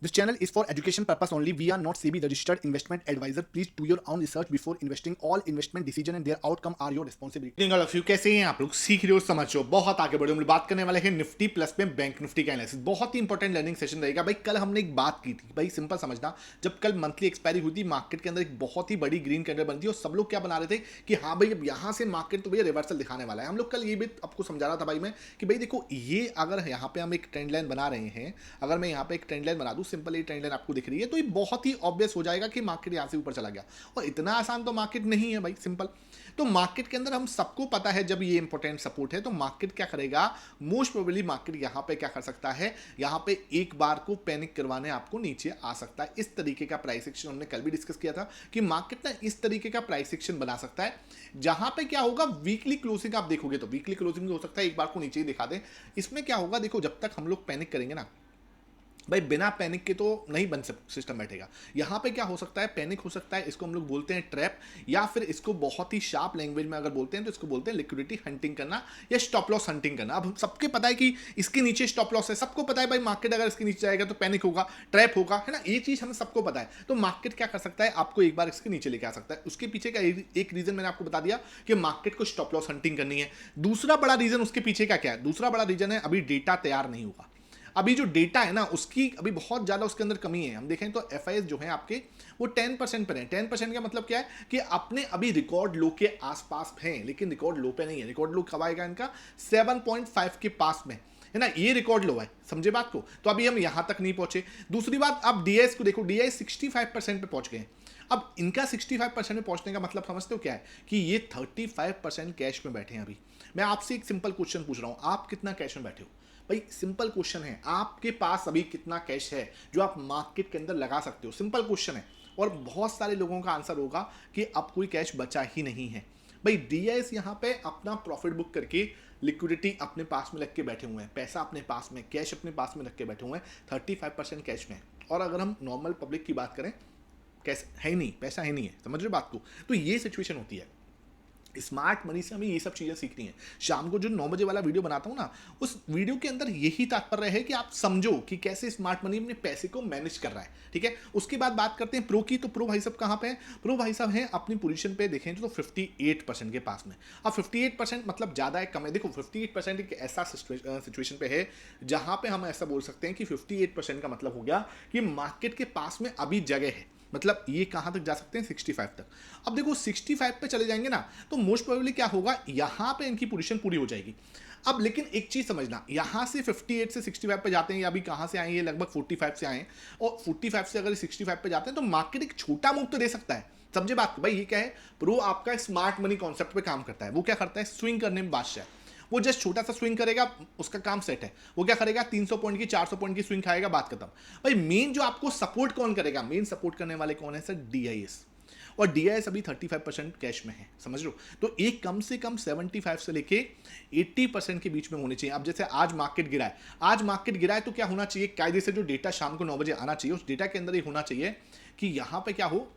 This channel is for education purpose only. We are not SEBI registered investment advisor. Please do your own research before investing. All investment decision and their outcome are your responsibility. All of you कैसे हैं आप लोग? सीख रहे हो, समझ रहे हो, बहुत आगे बढ़े। हम लोग बात करने वाले हैं निफ्टी प्लस में बैंक निफ्टी का एनालिसिस। बहुत ही इंपॉर्टेंट लर्निंग सेशन रहेगा भाई। कल हमने एक बात की थी भाई, सिंपल समझना, जब कल मंथली एक्सपायरी हुई थी, मार्केट के अंदर एक बहुत ही बड़ी ग्रीन कैंडल बनी थी और सब लोग क्या बना रहे थे कि हाँ भाई अब यहां से मार्केट तो भैया रिवर्सल दिखाने वाला है। हम लोग कल ये भी आपको समझा रहा था भाई मैं कि भाई देखो, ये अगर यहाँ पे हम एक ट्रेंड लाइन बना रहे हैं, अगर मैं यहाँ पे एक ट्रेंड लाइन बना दूं, सिंपल ये ट्रेंड लाइन आपको दिख रही है, तो ये बहुत ही ऑब्वियस हो जाएगा कि मार्केट यहां से ऊपर चला गया। और इतना आसान तो मार्केट नहीं है भाई, सिंपल। तो मार्केट के अंदर हम सबको पता है जब ये इंपॉर्टेंट सपोर्ट है तो मार्केट क्या करेगा, मोस्ट प्रोबेबली मार्केट यहां पे क्या कर सकता है, यहां पे एक बार को पैनिक करवाने आपको नीचे आ सकता है। इस तरीके का प्राइस एक्शन हमने कल भी डिस्कस किया था कि मार्केट ना इस तरीके का प्राइस एक्शन बना सकता है, जहां पे क्या होगा, वीकली क्लोजिंग आप देखोगे तो वीकली क्लोजिंग हो सकता है एक बार को नीचे ही दिखा दे। इसमें क्या होगा, देखो, जब तक हम लोग पैनिक करेंगे ना भाई, बिना पैनिक के तो नहीं बन सिस्टम बैठेगा। यहां पे क्या हो सकता है, पैनिक हो सकता है, इसको हम लोग बोलते हैं ट्रैप, या फिर इसको बहुत ही शार्प लैंग्वेज में अगर बोलते हैं तो इसको बोलते हैं लिक्विडिटी हंटिंग करना या स्टॉप लॉस हंटिंग करना। अब सबके पता है कि इसके नीचे स्टॉप लॉस है, सबको पता है भाई मार्केट अगर इसके नीचे जाएगा तो पैनिक होगा, ट्रैप होगा, है ना, ये चीज हमें सबको पता है। तो मार्केट क्या कर सकता है, आपको एक बार इसके नीचे लेके आ सकता है। उसके पीछे का एक रीजन मैंने आपको बता दिया कि मार्केट को स्टॉप लॉस हंटिंग करनी है। दूसरा बड़ा रीजन उसके पीछे का क्या है, दूसरा बड़ा रीजन है अभी डेटा तैयार नहीं होगा। अभी जो डेटा है ना उसकी अभी बहुत ज्यादा उसके अंदर कमी है। हम देखें तो एफआईएस जो है आपके वो 10% पर है। 10% का मतलब क्या है कि अपने अभी रिकॉर्ड लो के आसपास हैं, लेकिन रिकॉर्ड लो पे नहीं है। रिकॉर्ड लो कब आएगा इनका, 7.5 के पास में, है ना, ये रिकॉर्ड लो है, समझे बात को। तो अभी हम यहां तक नहीं पहुंचे। दूसरी बात, अब डीआईएस को देखो, डीआईएस 65% पे पहुंच गए। अब इनका 65% में पहुंचने का मतलब समझते हो क्या है कि ये 35% कैश में बैठे हैं। अभी मैं आपसे एक सिंपल क्वेश्चन पूछ रहा हूं, आप कितना कैश में बैठे हो भाई? सिंपल क्वेश्चन है, आपके पास अभी कितना कैश है जो आप मार्केट के अंदर लगा सकते हो? सिंपल क्वेश्चन है। और बहुत सारे लोगों का आंसर होगा कि अब कोई कैश बचा ही नहीं है भाई। डीआईएस यहां पे अपना प्रॉफिट बुक करके लिक्विडिटी अपने पास में रख के बैठे हुए हैं, पैसा अपने पास में, कैश अपने पास में रख के बैठे हुए हैं, 35% कैश में। और अगर हम नॉर्मल पब्लिक की बात करें, कैश है ही नहीं, पैसा है नहीं है, समझ रहे बात को। तो ये सिचुएशन होती है। स्मार्ट मनी से हमें ये सब चीज़ें सीखनी है। शाम को जो 9 बजे वाला वीडियो बनाता हूँ ना, उस वीडियो के अंदर यही तात्पर्य है कि आप समझो कि कैसे स्मार्ट मनी अपने पैसे को मैनेज कर रहा है, ठीक है। उसके बाद बात करते हैं प्रो की। तो प्रो भाई साहब कहाँ पे हैं? प्रो भाई साहब हैं अपनी पोजीशन पे, देखें तो 58% के पास में। अब 58% मतलब ज़्यादा है कम है? देखो, 58% एक ऐसा सिचुएशन पे है जहाँ पे हम ऐसा बोल सकते हैं कि 58% का मतलब हो गया कि मार्केट के पास में अभी जगह है। मतलब ये कहां तक जा सकते हैं, 65 तक। अब देखो 65 पे चले जाएंगे ना तो मोस्ट प्रोबेबली क्या होगा, यहां पे इनकी पोजीशन पूरी हो जाएगी। अब लेकिन एक चीज समझना, यहां से 58 से 65 पे जाते हैं, या अभी कहां से आए, ये लगभग 45 से आए, और 45 से अगर 65 पे जाते हैं तो मार्केट एक छोटा मूव तो दे सकता है, समझे बात को भाई। ये क्या है, प्रो आपका स्मार्ट मनी कॉन्सेप्ट पे काम करता है। वो क्या करता है, स्विंग करने में बादशाह है। वो जस्ट छोटा सा स्विंग करेगा, उसका काम सेट है। वो क्या करेगा, 300 पॉइंट की, 400 पॉइंट की स्विंग खाएगा, बात खत्म। भाई मेन जो आपको सपोर्ट कौन करेगा, मेन सपोर्ट करने वाले कौन है सर, डीआईएस। और डीआईएस अभी 35% कैश में है, समझ लो। तो एक कम से कम 75 से लेके 80% के बीच में होने चाहिए। अब जैसे आज मार्केट गिरा है, आज मार्केट गिरा है तो क्या होना चाहिए, कायदे से जो डेटा शाम को 9 बजे आना चाहिए, उस डेटा के अंदर ये होना चाहिए कि यहां पे क्या हो,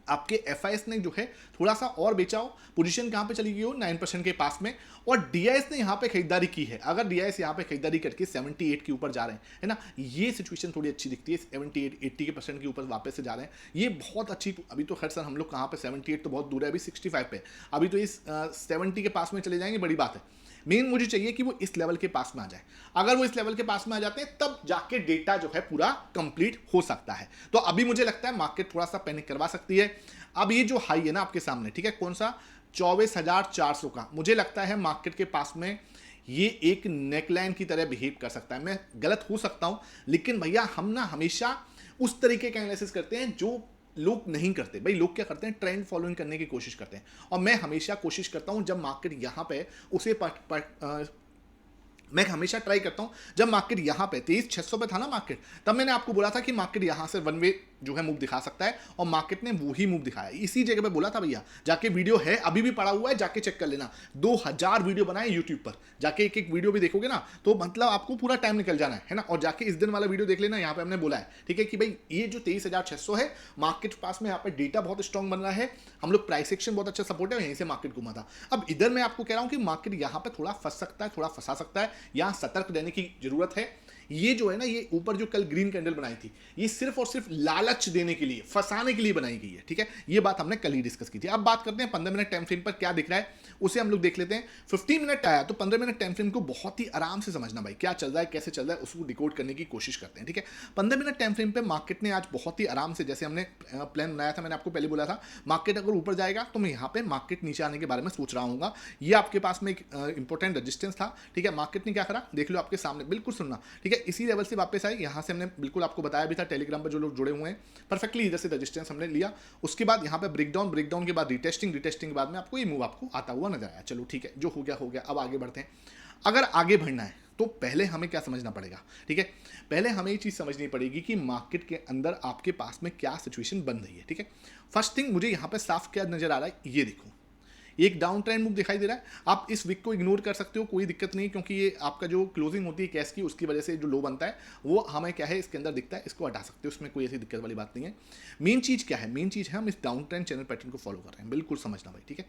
आपके एफआईएस ने जो है थोड़ा सा और बेचा हो, पोजीशन कहां पे चली गई हो, 9% के पास में, और डीआईएस ने यहां पे खरीदारी की है। अगर डीआईएस यहां पे खरीदारी करके 78 के ऊपर जा रहे हैं, है ना, ये सिचुएशन थोड़ी अच्छी दिखती है। 78 80 के परसेंट के ऊपर वापस से जा रहे हैं, ये बहुत अच्छी। अभी तो खैर सर हम लोग कहां पे, 78 तो बहुत दूर है, अभी 65 पे, अभी तो इस 70 के पास में चले जाएंगे, बड़ी बात है। मेन मुझे चाहिए कि वो इस लेवल के पास में आ जाए। अगर वो इस लेवल के पास में आ जाते हैं तब जाके डेटा जो है पूरा कंप्लीट हो सकता है। तो अभी मुझे लगता है मार्केट थोड़ा सा पैनिक करवा सकती है। अब ये जो हाई है ना आपके सामने, ठीक है, कौन सा, 24,400 का, मुझे लगता है मार्केट के पास में ये एक नेकलाइन की तरह बिहेव कर सकता है। मैं गलत हो सकता हूं, लेकिन भैया हम ना हमेशा उस तरीके का एनालिसिस करते हैं जो लोग नहीं करते। भाई लोग क्या करते हैं, ट्रेंड फॉलोइंग करने की कोशिश करते हैं, और मैं हमेशा कोशिश करता हूं जब मार्केट यहां पे उसे मैं हमेशा ट्राई करता हूं जब मार्केट यहां पे 23,600 पे था ना मार्केट, तब मैंने आपको बोला था कि मार्केट यहां से वन वे जो है मूव दिखा सकता है, और मार्केट ने वही मूव दिखाया। इसी जगह पे बोला था भैया, जाके वीडियो है अभी भी पड़ा हुआ है, जाके चेक कर लेना। 2000 वीडियो बनाए यूट्यूब पर, जाके एक एक वीडियो भी देखोगे ना तो मतलब आपको पूरा टाइम निकल जाना है ना। और जाके इस दिन वाला वीडियो देख लेना, यहाँ पे हमने बोला है, ठीक है, कि भाई ये जो 23,600 है मार्केट पास में, यहाँ पे डेटा बहुत स्ट्रॉन्ग बन रहा है, हम लोग प्राइस एक्शन बहुत अच्छा सपोर्ट है, यहीं से मार्केट घुमा था। अब इधर मैं आपको कह रहा हूं कि मार्केट यहाँ पे थोड़ा फंस सकता है, थोड़ा फंसा सकता है, यहाँ सतर्क रहने की जरूरत है। ये जो है ना, ये ऊपर जो कल ग्रीन कैंडल बनाई थी, ये सिर्फ और सिर्फ लालच देने के लिए, फंसाने के लिए बनाई गई है, ठीक है। ये बात हमने कल ही डिस्कस की थी। अब बात करते हैं 15 मिनट टाइम फ्रेम पर क्या दिख रहा है, उसे हम लोग देख लेते हैं। 15 मिनट आया तो 15 मिनट टाइम फ्रेम को बहुत ही आराम से समझना भाई, क्या चल रहा है, कैसे चल रहा है, उसको डिकोड करने की कोशिश करते हैं, ठीक है। 15 मिनट टाइम फ्रेम पे मार्केट ने आज बहुत ही आराम से, जैसे हमने प्लान बनाया था, मैंने आपको पहले बोला था, मार्केट अगर ऊपर जाएगा तो मैं यहाँ पे मार्केट नीचे आने के बारे में सोच रहा हूँ। ये आपके पास में एक इंपॉर्टेंट रेजिस्टेंस था, ठीक है। मार्केट ने क्या करा देख लो आपके सामने, बिल्कुल सुनना, ठीक है। इसी लेवल से वापस आई, यहाँ से हमने बिल्कुल आपको बताया भी था टेलीग्राम पर जो लोग जुड़े हुए हैं, परफेक्टली इधर से रेजिस्टेंस हमने लिया। उसके बाद यहाँ पे ब्रेकडाउन के बाद रिटेस्टिंग के बाद में आपको ये मूव आपको आता हुआ नजर आया। चलो ठीक है, जो हो गया। अब आगे बढ़ते हैं। अगर आगे बढ़ना है तो पहले हमें क्या समझना पड़ेगा, ठीक है। पहले हमें ये चीज समझनी पड़ेगी कि मार्केट के अंदर आपके पास में क्या सिचुएशन बन रही है, ठीक है। फर्स्ट थिंग मुझे यहां पे साफ क्या नजर आ रहा है, ये देखो, एक डाउन ट्रेंड मूव दिखाई दे रहा है। आप इस विक को इग्नोर कर सकते हो, कोई दिक्कत नहीं, क्योंकि ये आपका जो क्लोजिंग होती है कैश की, उसकी वजह से जो लो बनता है वो हमें क्या है इसके अंदर दिखता है, इसको हटा सकते हो, उसमें कोई ऐसी दिक्कत वाली बात नहीं है। मेन चीज क्या है, मेन चीज है हम इस डाउन ट्रेंड चैनल पैटर्न को फॉलो कर रहे हैं, बिल्कुल समझना भाई, ठीक है।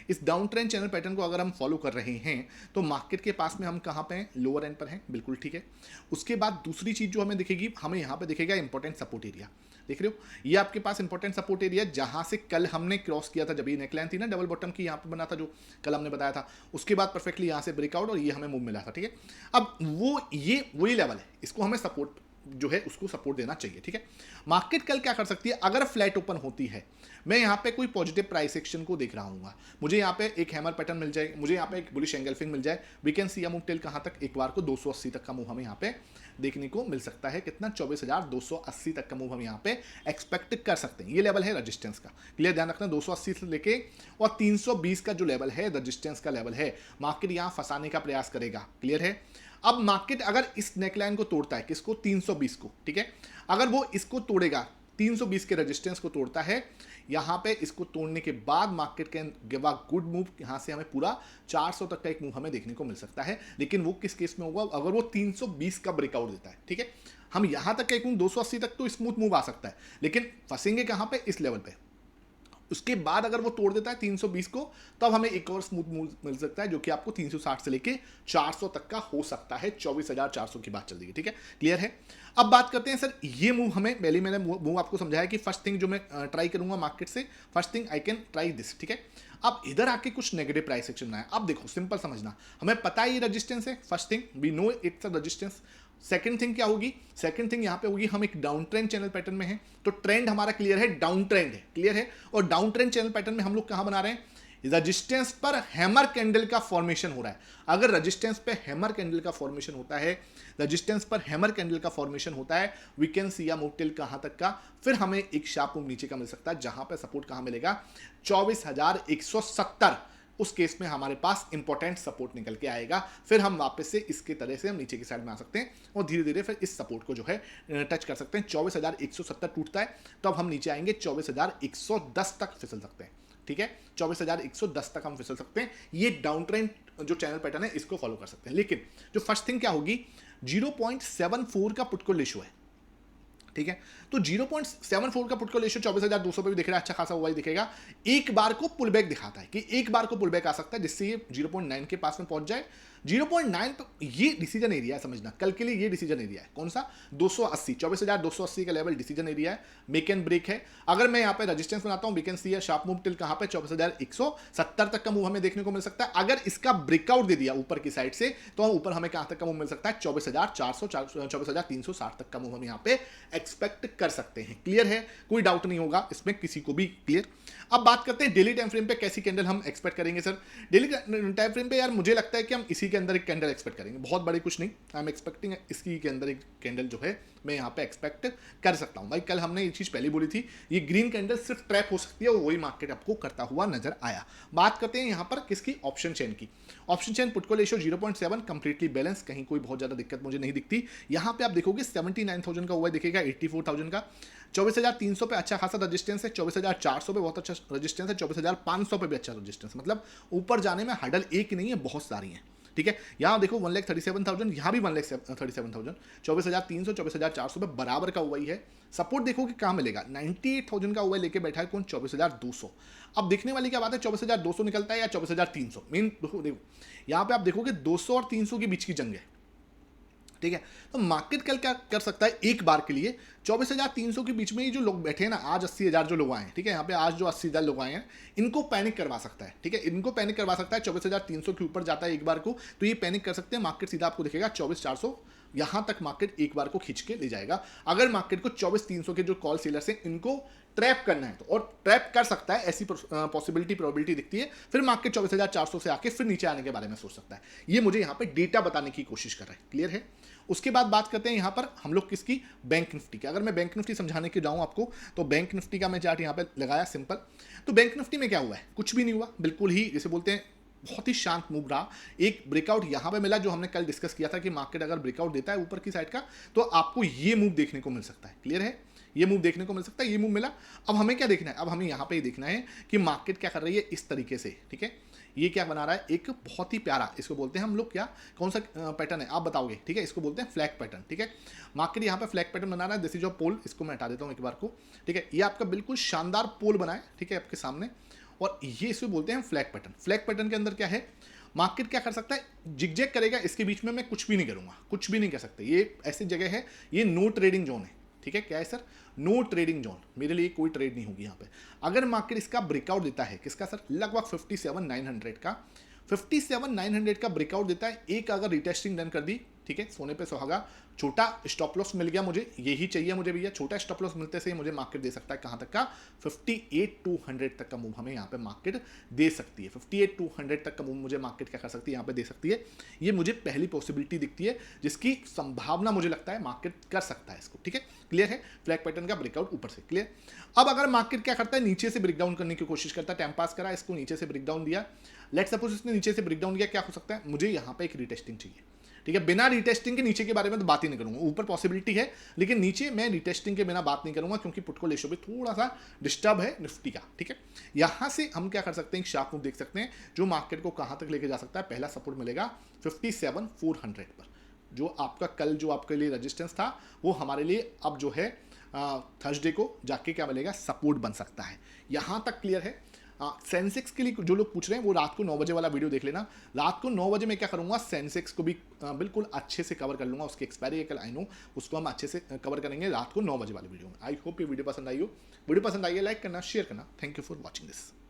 इस डाउन ट्रेंड चैनल पैटर्न को अगर हम फॉलो कर रहे हैं तो मार्केट के पास में हम कहाँ पे हैं, लोअर एंड पर हैं, बिल्कुल ठीक है। उसके बाद दूसरी चीज जो हमें दिखेगी, हमें यहाँ पे दिखेगा इंपॉर्टेंट सपोर्ट एरिया, देख रहे हो, ये आपके पास इंपॉर्टेंट सपोर्ट एरिया, जहां से कल हमने क्रॉस किया था, जब ये नेकलाइन थी ना डबल बॉटम की, यहां पे बना था जो कल हमने बताया था। उसके बाद परफेक्टली यहां से ब्रेकआउट और ये हमें मूव मिला था, ठीक है। अब वो ये वही लेवल है, इसको हमें सपोर्ट जो है उसको सपोर्ट देना चाहिए, ठीक है। मार्केट कल क्या कर सकती है, अगर फ्लैट ओपन होती है, मैं यहाँ पे कोई पॉजिटिव प्राइस एक्शन को देख रहा हूँ, मुझे यहाँ पे एक हैमर पैटर्न मिल जाए, मुझे यहाँ पे एक बुलिश एंगल्फिंग मिल जाए, we can see move till कहाँ तक, एक बार को 280 तक का मूव हमें यहाँ पे देखने को मिल सकता है। कितना, 24,280 तक का मूव हम यहाँ पे एक्सपेक्ट कर सकते हैं। ये लेवल है रेजिस्टेंस का, क्लियर ध्यान रखना, 280 से लेके और 320 का जो लेवल है रेजिस्टेंस का लेवल है, मार्केट यहाँ फंसाने का प्रयास करेगा, क्लियर है। अब मार्केट अगर इस नेकलाइन को तोड़ता है, किसको, 320 को, ठीक है, अगर वो इसको तोड़ेगा, 320 के रेजिस्टेंस को तोड़ता है, यहां पे इसको तोड़ने के बाद market can give a good move, यहां से हमें पूरा 400 तक का एक मूव हमें देखने को मिल सकता है। लेकिन वो किस केस में होगा, अगर वो 320 का ब्रेकआउट देता है, ठीक है। हम यहां तक का एक मूव 280 तक तो स्मूथ मूव आ सकता है, लेकिन फंसेंगे कहां पे, इस लेवल पे। उसके बाद अगर वो तोड़ देता है 320 को, तब हमें एक और स्मूथ मूव मिल सकता है, जो कि आपको 360 से लेके 400 तक का हो सकता है। 24,400 की बात चल रही है, ठीक है, क्लियर है। अब बात करते हैं सर, ये मूव हमें पहले मैंने मूव आपको समझाया कि फर्स्ट थिंग जो मैं ट्राई करूंगा मार्केट से, first thing I can try this, ठीक है। अब इधर आके कुछ नेगेटिव प्राइस एक्शन बनाया। अब देखो सिंपल समझना, हमें पता है ये रेजिस्टेंस है, first thing we know it's a resistance. Second thing क्या होगी, सेकंड थिंग यहां पे होगी, हम एक डाउन ट्रेंड चैनल पैटर्न में हैं, तो ट्रेंड हमारा क्लियर है, डाउन ट्रेंड है, क्लियर है। और डाउन ट्रेंड चैनल पैटर्न में हम लोग कहां बना रहे हैं, रेजिस्टेंस पर हैमर कैंडल का फॉर्मेशन हो रहा है। अगर रेजिस्टेंस पे हैमर कैंडल का फॉर्मेशन होता है, रेजिस्टेंस पर हैमर कैंडल का फॉर्मेशन होता है, we can see a move till कहां तक का, फिर हमें एक शार्प मूव नीचे का मिल सकता है, जहां पे सपोर्ट कहां मिलेगा, 24,170। उस केस में हमारे पास इंपॉर्टेंट सपोर्ट निकल के आएगा, फिर हम वापस से इसके तरह से हम नीचे की साइड में आ सकते हैं और धीरे धीरे फिर इस सपोर्ट को जो है टच कर सकते हैं। 24,170 टूटता है तो अब हम नीचे आएंगे 24,110 तक फिसल सकते हैं, ठीक है। 24,110 तक हम फिसल सकते हैं। ये डाउन ट्रेंड जो चैनल पैटर्न है इसको फॉलो कर सकते हैं। लेकिन जो फर्स्ट थिंग क्या होगी, 0.74 का पुट कॉल रेशियो है, ठीक है। तो 0.74 का पुट कॉल रेशियो 24,200 पे भी दिख रहा है, अच्छा खासा वाई दिखेगा। एक बार को पुल बैक दिखाता है कि एक बार को पुल बैक आ सकता है, जिससे ये 0.9 के पास में पहुंच जाए। 0.9 पे ये डिसीजन एरिया है, समझना, कल के लिए ये डिसीजन एरिया है। कौन सा, 280, 24,280 का लेवल डिसीजन एरिया है, मेक एंड ब्रेक है। अगर मैं यहाँ पे रेजिस्टेंस बनाता हूँ, वी कैन सी है शार्प मूव टिल कहाँ पे, 24,170 तक का मूव हमें देखने को मिल सकता है। अगर इसका ब्रेकआउट दे दिया ऊपर की साइड से, तो ऊपर हमें कहां तक का मूव मिल सकता है, 24,400, 24,360 तक का मूव हम यहाँ पे एक्सपेक्ट कर सकते हैं। क्लियर है, कोई डाउट नहीं होगा इसमें किसी को भी, क्लियर। अब बात करते हैं डेली टाइम फ्रेम पे कैसी कैंडल हम एक्सपेक्ट करेंगे सर। डेली टाइम फ्रेम पे यार मुझे लगता है कि हम इसी के अंदर एक कैंडल एक्सपेक्ट करेंगे, बहुत बड़े कुछ नहीं, आई एम एक्सपेक्टिंग इसकी के अंदर एक कैंडल जो है मैं यहाँ पे एक्सपेक्ट कर सकता हूँ। भाई कल हमने ये चीज पहले बोली थी, ये ग्रीन कैंडल सिर्फ ट्रैप हो सकती है और वही मार्केट आपको करता हुआ नजर आया। बात करते हैं यहाँ पर किसकी, ऑप्शन चेन की। Option chain put call ratio 0.7, completely balance, कहीं कोई बहुत ज्यादा दिक्कत मुझे नहीं दिखती। यहाँ पे आप देखोगे 79,000 का हुआ दिखेगा, 84,000 का, 24,300 पे अच्छा खासा रजिस्टेंस है, 24,400 पे बहुत अच्छा रजिस्टेंस है, 24,500 पे भी अच्छा रजिस्टेंस, मतलब ऊपर जाने में हडल एक नहीं है, बहुत सारी हैं, ठीक है। यहाँ देखो 1,37,000, यहाँ भी 1,37,000, 24,300, 24,400 पे बराबर का हुआ ही है। सपोर्ट देखो कि कहाँ मिलेगा, 98,000 का हुआ लेके बैठा है कौन, 24,200। अब देखने वाली क्या बात है, 24,200 निकलता है या 24,300, मेन देखो यहाँ पे आप देखोगे 200 और 300 के बीच की जंग है, ठीक है। तो मार्केट कल क्या कर सकता है, एक बार के लिए 24,300 के बीच में ये जो लोग बैठे हैं ना, आज 80,000 जो लोग आए हैं, ठीक है, यहाँ पे आज जो 80,000 लोग आए हैं, इनको पैनिक करवा सकता है। ठीक है, इनको पैनिक करवा सकता है। 24,300 के ऊपर जाता है एक बार को तो ये पैनिक कर सकते हैं। मार्केट सीधा आपको दिखेगा 24,400, यहां तक मार्केट एक बार को खींच के ले जाएगा। अगर मार्केट को 24,300 के जो कॉल सेलर्स हैं इनको ट्रैप करना है तो, और ट्रैप कर सकता है, ऐसी पॉसिबिलिटी प्रोबेबिलिटी दिखती है, फिर मार्केट 24,400 से आके फिर नीचे आने के बारे में सोच सकता है। ये मुझे यहाँ पे डेटा बताने की कोशिश कर रहा है। क्लियर है। उसके बाद बात करते हैं यहाँ पर हम लोग किसकी, बैंक निफ्टी की। अगर मैं बैंक निफ्टी समझाने के जाऊँ आपको तो बैंक निफ्टी का मैं चार्ट यहाँ पे लगाया सिंपल। तो बैंक निफ्टी में क्या हुआ है, कुछ भी नहीं हुआ, बिल्कुल ही जैसे बोलते हैं बहुत ही शांत मूव रहा। एक ब्रेकआउट यहां पे मिला जो हमने कल डिस्कस किया था कि मार्केट अगर ब्रेकआउट देता है ऊपर की साइड का तो आपको ये मूव देखने को मिल सकता है। क्लियर है, ये मूव देखने को मिल सकता है, ये मूव मिला। अब हमें क्या देखना है, अब हमें यहां पे देखना है कि मार्केट क्या कर रही है इस तरीके से। ठीक है, ये क्या बना रहा है, एक बहुत ही प्यारा, इसको बोलते हैं हम लोग क्या, कौन सा पैटर्न है आप बताओगे। ठीक है, इसको बोलते हैं फ्लैग पैटर्न। ठीक है, मार्केट यहाँ पे फ्लैग पैटर्न बना रहा है। दिस इज योर पोल, इसको मैं हटा देता हूँ एक बार को। ठीक है, ये आपका बिल्कुल शानदार पोल बना है। ठीक है, आपके सामने, और ये इसको बोलते हैं फ्लैग पैटर्न। फ्लैग पैटर्न के अंदर क्या है, मार्केट क्या कर सकता है, जिगजैग करेगा, इसके बीच में मैं कुछ भी नहीं करूंगा, कुछ भी नहीं कर सकते। ये ऐसी जगह है, ये नो ट्रेडिंग जोन है। ठीक है, क्या है सर, नो ट्रेडिंग जोन, मेरे लिए कोई ट्रेड नहीं होगी यहाँ पे। अगर मार्केट इसका ब्रेकआउट देता है, किसका सर, लगभग 57,900 का, 57,900 का ब्रेकआउट देता है, एक अगर रिटेस्टिंग डन कर दी, ठीक है, सोने पे सुहागा, छोटा स्टॉप लॉस मिल गया मुझे, यही चाहिए मुझे भैया, छोटा स्टॉप लॉस मिलते से मुझे मार्केट दे सकता है कहां तक का, 58,200 तक का मूव हमें यहाँ पे मार्केट दे सकती है। 58,200 तक का मूव मुझे मार्केट क्या कर सकती है, यहाँ पे दे सकती है। ये मुझे पहली पॉसिबिलिटी दिखती है जिसकी संभावना मुझे लगता है मार्केट कर सकता है इसको। ठीक है, क्लियर है, फ्लैग पैटर्न का ब्रेकआउट ऊपर से। क्लियर। अब अगर मार्केट क्या करता है, नीचे से ब्रेकडाउन करने की कोशिश करता है, टाइम पास करा, इसको नीचे से ब्रेकडाउन दिया, लेट्स सपोज इसने नीचे से ब्रेकडाउन दिया, क्या हो सकता है, मुझे यहाँ पे एक रिटेस्टिंग चाहिए। ठीक है, बिना रिटेस्टिंग के नीचे के बारे में तो बात ही नहीं करूंगा, ऊपर पॉसिबिलिटी है लेकिन नीचे मैं रिटेस्टिंग के बिना बात नहीं करूंगा क्योंकि पुट कॉल रेशियो भी थोड़ा सा डिस्टर्ब है निफ्टी का। ठीक है, यहां से हम क्या कर सकते हैं, एक शार्प मूव देख सकते हैं जो मार्केट को कहां तक लेके जा सकता है। पहला सपोर्ट मिलेगा 57,400 पर, जो आपका कल जो आपके लिए रेजिस्टेंस था वो हमारे लिए अब जो है थर्सडे को जाके क्या मिलेगा, सपोर्ट बन सकता है। यहां तक क्लियर है। सेंसेक्स के लिए जो लोग पूछ रहे हैं वो रात को 9 बजे वाला वीडियो देख लेना। रात को 9 बजे मैं क्या करूंगा, सेंसेक्स को भी बिल्कुल अच्छे से कवर कर लूंगा, उसकी एक्सपायरी है कल, आई नो, उसको हम अच्छे से कवर करेंगे रात को 9 बजे वाले वीडियो में। आई होप ये वीडियो पसंद आई हो। वीडियो पसंद आई है लाइक करना, शेयर करना। Thank you for watching this.